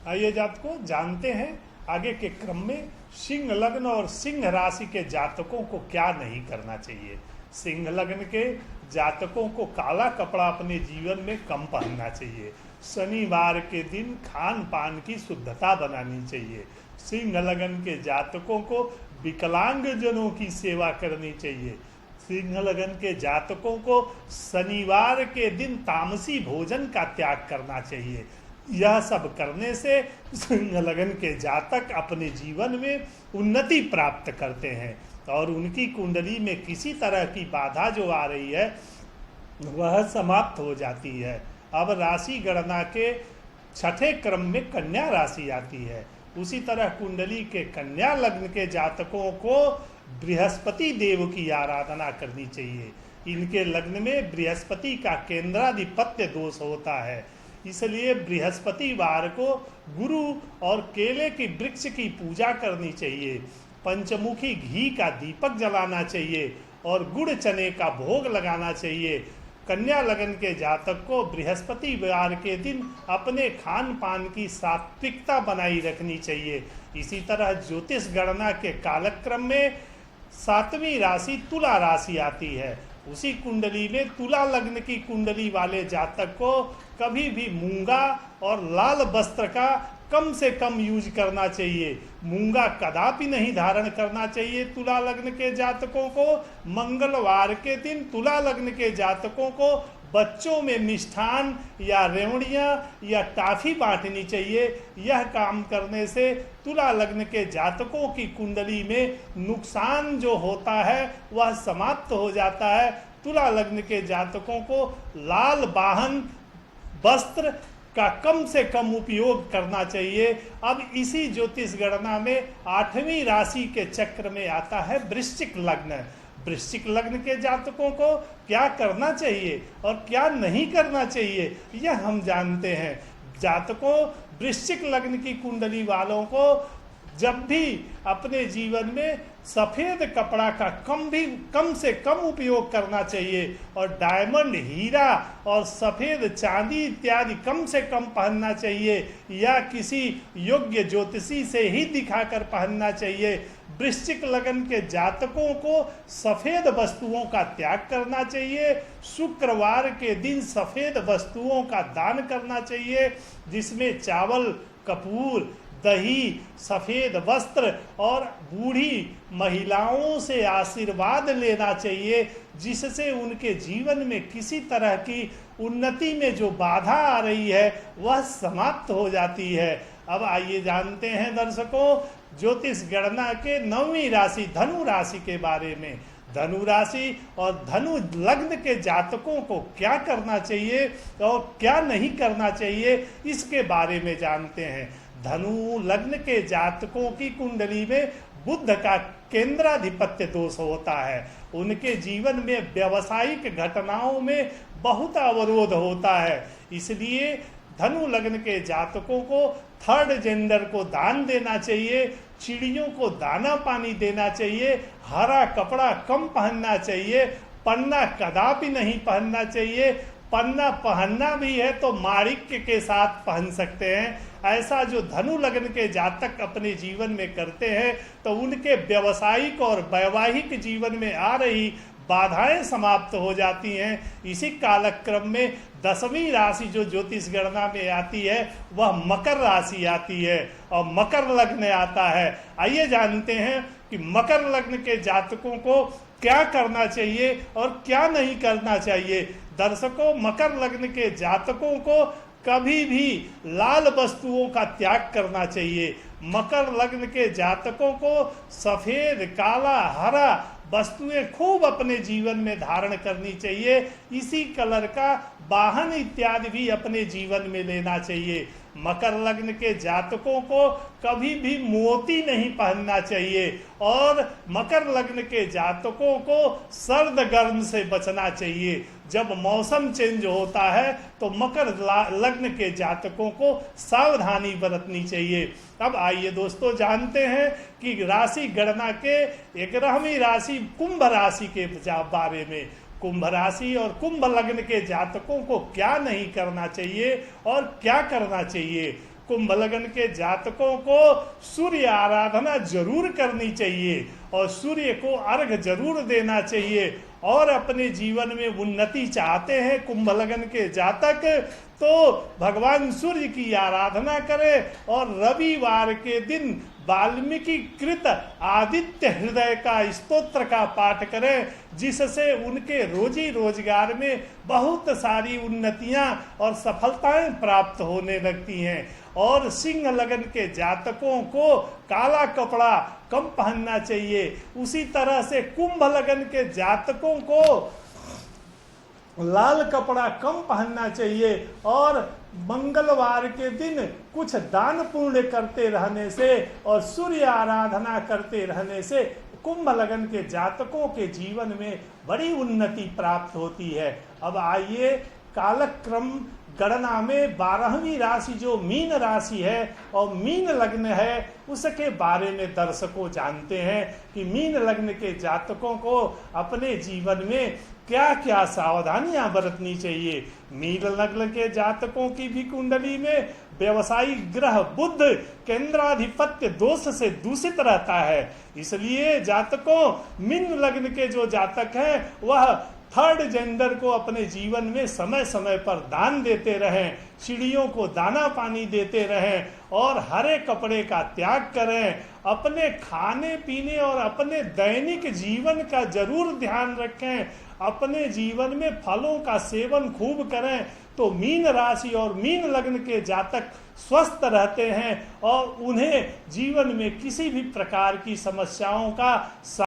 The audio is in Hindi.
आइए जातकों जानते हैं आगे के क्रम में सिंह लग्न और सिंह राशि के जातकों को क्या नहीं करना चाहिए। सिंह लग्न के जातकों को काला कपड़ा अपने जीवन में कम पहनना चाहिए। शनिवार के दिन खान पान की शुद्धता बनानी चाहिए। सिंह लग्न के जातकों को विकलांग जनों की सेवा करनी चाहिए। सिंह लग्न के जातकों को शनिवार के दिन तामसी भोजन का त्याग करना चाहिए। यह सब करने से सिंह लग्न के जातक अपने जीवन में उन्नति प्राप्त करते हैं और उनकी कुंडली में किसी तरह की बाधा जो आ रही है वह समाप्त हो जाती है। अब राशि गणना के छठे क्रम में कन्या राशि आती है। उसी तरह कुंडली के कन्या लग्न के जातकों को बृहस्पति देव की आराधना करनी चाहिए। इनके लग्न में बृहस्पति का केंद्राधिपत्य दोष होता है, इसलिए बृहस्पतिवार को गुरु और केले की वृक्ष की पूजा करनी चाहिए। पंचमुखी घी का दीपक जलाना चाहिए और गुड़ चने का भोग लगाना चाहिए। कन्या लग्न के जातक को बृहस्पतिवार के दिन अपने खान पान की सात्विकता बनाई रखनी चाहिए। इसी तरह ज्योतिष गणना के कालक्रम में सातवीं राशि तुला राशि आती है। उसी कुंडली में तुला लग्न की कुंडली वाले जातक को कभी भी मूंगा और लाल वस्त्र का कम से कम यूज करना चाहिए। मूंगा कदापि नहीं धारण करना चाहिए तुला लग्न के जातकों को। मंगलवार के दिन तुला लग्न के जातकों को बच्चों में मिष्ठान या रेवड़ियाँ या टाफी बांटनी चाहिए। यह काम करने से तुला लग्न के जातकों की कुंडली में नुकसान जो होता है वह समाप्त हो जाता है। तुला लग्न के जातकों को लाल वाहन वस्त्र का कम से कम उपयोग करना चाहिए। अब इसी ज्योतिष गणना में आठवीं राशि के चक्र में आता है वृश्चिक लग्न। वृश्चिक लग्न के जातकों को क्या करना चाहिए और क्या नहीं करना चाहिए यह हम जानते हैं। जातकों वृश्चिक लग्न की कुंडली वालों को जब भी अपने जीवन में सफ़ेद कपड़ा का कम से कम उपयोग करना चाहिए और डायमंड, हीरा और सफ़ेद चांदी इत्यादि कम से कम पहनना चाहिए या किसी योग्य ज्योतिषी से ही दिखाकर पहनना चाहिए। वृश्चिक लग्न के जातकों को सफ़ेद वस्तुओं का त्याग करना चाहिए। शुक्रवार के दिन सफ़ेद वस्तुओं का दान करना चाहिए, जिसमें चावल, कपूर, दही, सफ़ेद वस्त्र और बूढ़ी महिलाओं से आशीर्वाद लेना चाहिए, जिससे उनके जीवन में किसी तरह की उन्नति में जो बाधा आ रही है वह समाप्त हो जाती है। अब आइए जानते हैं दर्शकों ज्योतिष गणना के 9वीं राशि धनु राशि के बारे में। धनु राशि और धनु लग्न के जातकों को क्या करना चाहिए और क्या नहीं करना चाहिए इसके बारे में जानते हैं। धनु लग्न के जातकों की कुंडली में बुध का केंद्राधिपत्य दोष होता है। उनके जीवन में व्यावसायिक घटनाओं में बहुत अवरोध होता है, इसलिए धनु लग्न के जातकों को थर्ड जेंडर को दान देना चाहिए, चिड़ियों को दाना पानी देना चाहिए, हरा कपड़ा कम पहनना चाहिए, पन्ना कदापि नहीं पहनना चाहिए। पन्ना पहनना भी है तो माणिक्य के साथ पहन सकते हैं। ऐसा जो धनु लग्न के जातक अपने जीवन में करते हैं तो उनके व्यावसायिक और वैवाहिक जीवन में आ रही बाधाएं समाप्त हो जाती हैं। इसी कालक्रम में 10वीं राशि जो ज्योतिष गणना में आती है वह मकर राशि आती है और मकर लग्न आता है। आइए जानते हैं कि मकर लग्न के जातकों को क्या करना चाहिए और क्या नहीं करना चाहिए। दर्शकों मकर लग्न के जातकों को कभी भी लाल वस्तुओं का त्याग करना चाहिए। मकर लग्न के जातकों को सफ़ेद, काला, हरा वस्तुएं खूब अपने जीवन में धारण करनी चाहिए। इसी कलर का वाहन इत्यादि भी अपने जीवन में लेना चाहिए। मकर लग्न के जातकों को कभी भी मोती नहीं पहनना चाहिए और मकर लग्न के जातकों को सर्द गर्म से बचना चाहिए। जब मौसम चेंज होता है तो मकर लग्न के जातकों को सावधानी बरतनी चाहिए। अब आइए दोस्तों जानते हैं कि राशि गणना के 11वीं राशि कुंभ राशि के बारे में। कुंभ राशि और कुंभ लग्न के जातकों को क्या नहीं करना चाहिए और क्या करना चाहिए। कुंभ लग्न के जातकों को सूर्य आराधना जरूर करनी चाहिए और सूर्य को अर्घ जरूर देना चाहिए। और अपने जीवन में उन्नति चाहते हैं कुंभ लग्न के जातक, तो भगवान सूर्य की आराधना करें और रविवार के दिन वाल्मीकि कृत आदित्य हृदय का स्तोत्र का पाठ करें, जिससे उनके रोजी रोजगार में बहुत सारी उन्नतियां और सफलताएं प्राप्त होने लगती हैं। और सिंह लगन के जातकों को काला कपड़ा कम पहनना चाहिए। उसी तरह से कुंभ लगन के जातकों को लाल कपड़ा कम पहनना चाहिए और मंगलवार के दिन कुछ दान पुण्य करते रहने से और सूर्य आराधना करते रहने से कुंभ लगन के जातकों के जीवन में बड़ी उन्नति प्राप्त होती है। अब आइए कालक्रम गणना में 12वीं राशि जो मीन राशि है और मीन लग्न है उसके बारे में दर्शकों जानते हैं कि मीन लग्न के जातकों को अपने जीवन में क्या क्या सावधानियां बरतनी चाहिए। मीन लग्न के जातकों की भी कुंडली में व्यवसायिक ग्रह बुध केंद्राधिपत्य दोष से दूषित रहता है, इसलिए जातकों मीन लग्न के जो जातक हैं वह थर्ड जेंडर को अपने जीवन में समय समय पर दान देते रहें, चिड़ियों को दाना पानी देते रहें और हरे कपड़े का त्याग करें। अपने खाने पीने और अपने दैनिक जीवन का जरूर ध्यान रखें। अपने जीवन में फलों का सेवन खूब करें तो मीन राशि और मीन लग्न के जातक स्वस्थ रहते हैं और उन्हें जीवन में किसी भी प्रकार की समस्याओं का